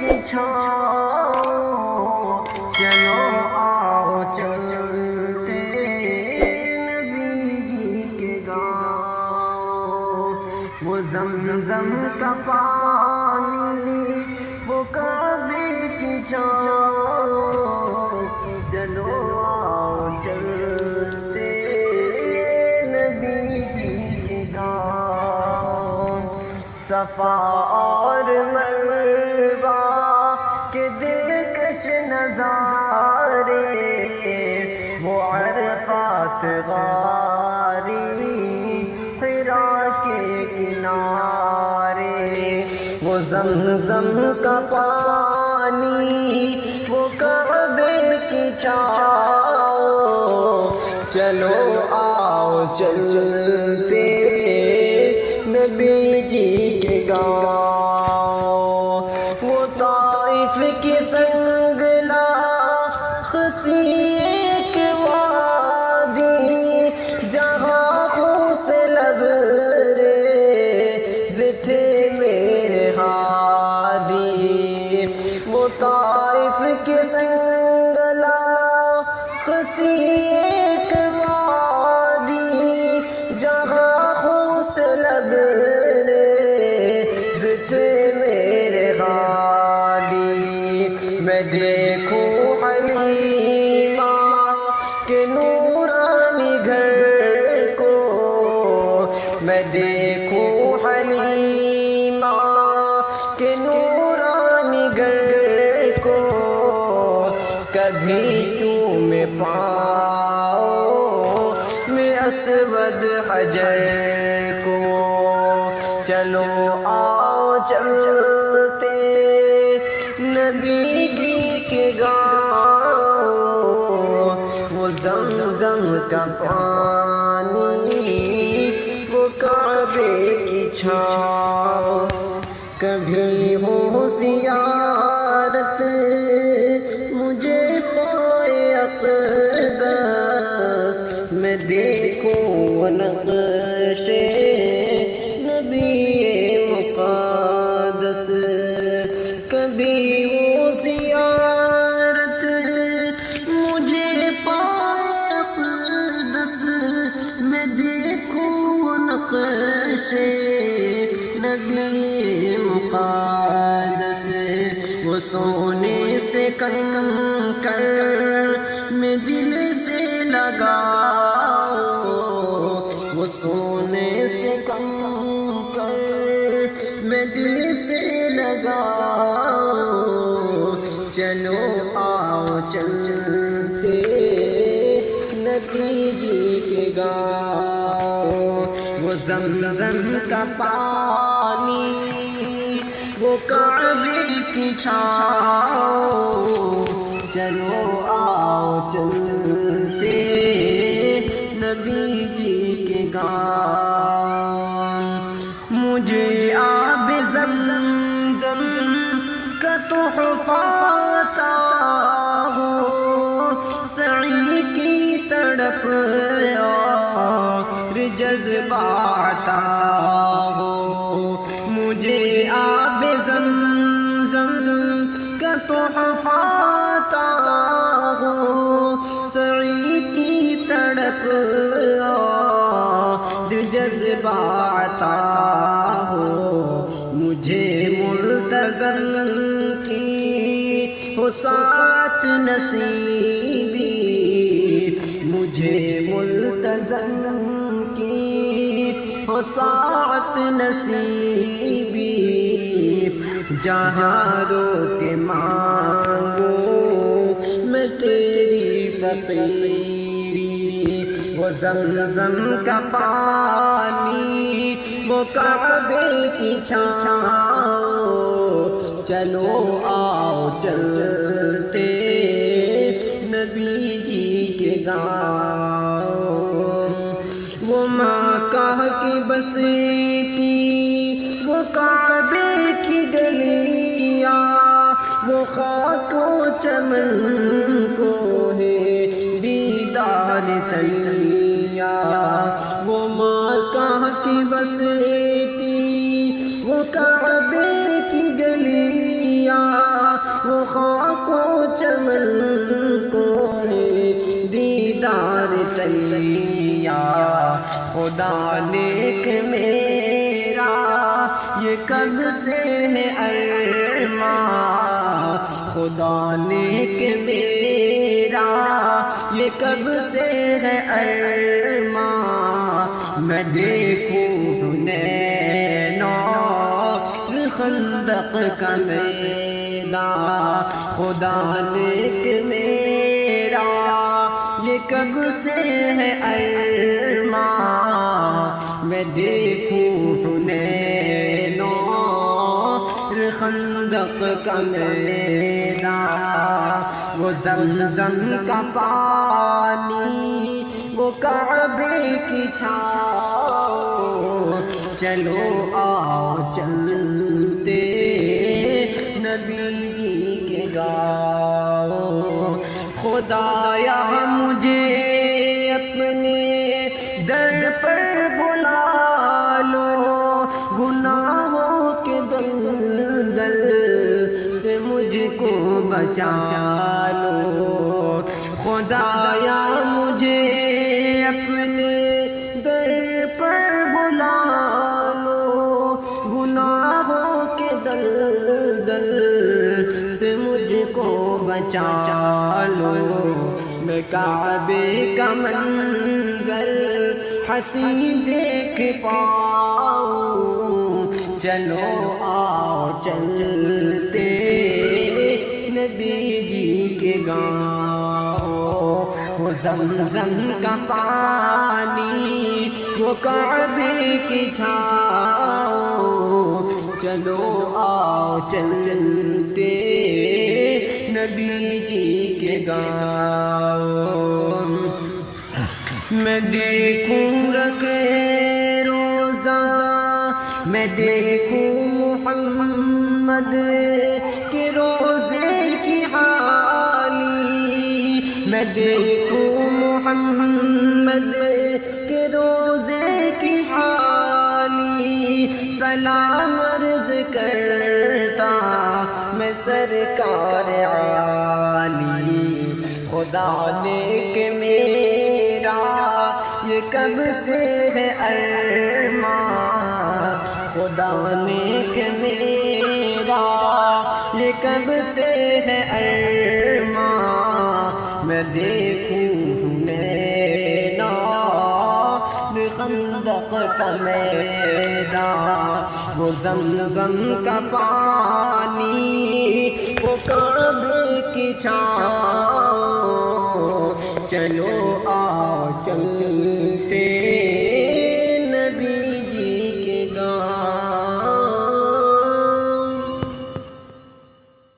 کی چھاؤں چلو آؤ چلتے نبی جی کے گاؤں، وہ زمزم کا پانی وہ کعبے کی چھاؤں، چلو آؤ چلتے نبی جی کے گاؤں، صفا اور مروہ کے دلکش نظارے، وہ عرفات غاری حرا کے کنارے، وہ زمزم کا پانی وہ کعبے کی چھاؤں، چلو آؤ چلتے نبی جی کے گاؤں، وہ طائف کی سنگلا خسی ایک وادی، جہاں خون سے لبریز تھے میرے ہادی، وہ طائف کی سنگلا خسی ایک وادی، جہاں خون سے لبریز تھے میرے ہادی، میں دیکھوں حلیمہ کے نورانی گھر کو، میں دیکھوں حلیمہ کے نورانی گھر کو، کبھی چوم پاؤں میں اسود حجر کو، چلو آؤ چلتے نبی جی کے گاؤں، وہ زمزم کا پانی وہ کعبے کی چھاؤں، کبھی ہو زیارت مجھے پائے اقدس، میں دیکھوں وہ نقش نبی مقدس، کبھی وہ زیارت مجھے پائے اقدس، میں دیکھوں وہ نقش نبی مقدس، وہ سونے سے کنکر میں دل سے لگاؤ، وہ سونے سے کنکر میں دل سے لگاؤ، چلو آؤ چلتے نبی جی کے گاؤں، وہ زمزم کا پانی وہ کعبے کی چھاؤں، چلو آؤ چلتے نبی جی کے گاؤں، مجھے آب زمزم کا تحفہ عطا ہو، سعی کی تڑپ اور جذبہ عطا ہو، مجھے آب زمزم کا تحفہ عطا ہو، سعی کی تڑپ اور جذبہ عطا ہو، مجھے ملتزم کی وسعت نصیبی، مجھے ملتزم کی وسعت نصیبی، جہاں رو کے مانگوں میں تیری فقیری، وہ زمزم کا پانی وہ کعبے کی چھاؤں، چلو آؤ چلتے نبی جی کے گاؤں، وہ مکہ کی بستی وہ کعبے کی گلیاں، وہ خاک و چمن کو ہے دیدار تلیا، وہ مکہ کی بستی وہ کعبے کی گلیاں، وہ خاک و چمن کو دیدار تلیا خدا نیک میرا یہ کب سے ہے ارمان خدا نیک میرا یہ کب سے ہے ارمان میں دیکھوں خندق کا میدان خدا نیک میرا یہ کب سے ہے ارمان میں دیکھوں حنین اور خندق کا میدان وہ زمزم کا پانی وہ کعبے کی چھاؤں چلو آؤ چلتے نبی جی کے گاؤں خدایا مجھے اپنے در پر بلا لو گناہوں کے دلدل سے مجھ کو بچا لو خدایا مجھے اپنے در پر بلا لو گناہوں کے دلدل سے مجھ کو بچا لو میں کعبے کا منظر حسین دیکھ پاؤں چلو آؤ چلتے نبی جی کے گاؤں وہ زمزم کا پانی وہ کعبے کی چھاؤں چلو آؤ چلتے نبی جی کے گاؤں میں دیکھوں رکھے روزہ میں دیکھوں محمد کے روزے کی حالی میں دیکھوں محمد کے روزے کی حالی سلام عرض کرتا میں سرکار عالی خدا نیک میرا یہ کب سے ہے ارمان خدا نیک میرا یہ کب سے ہے ارمان میں دیکھوں خندق کا میدان وہ زمزم کا پانی وہ کعبے کی چھاؤں چلو آؤ چلتے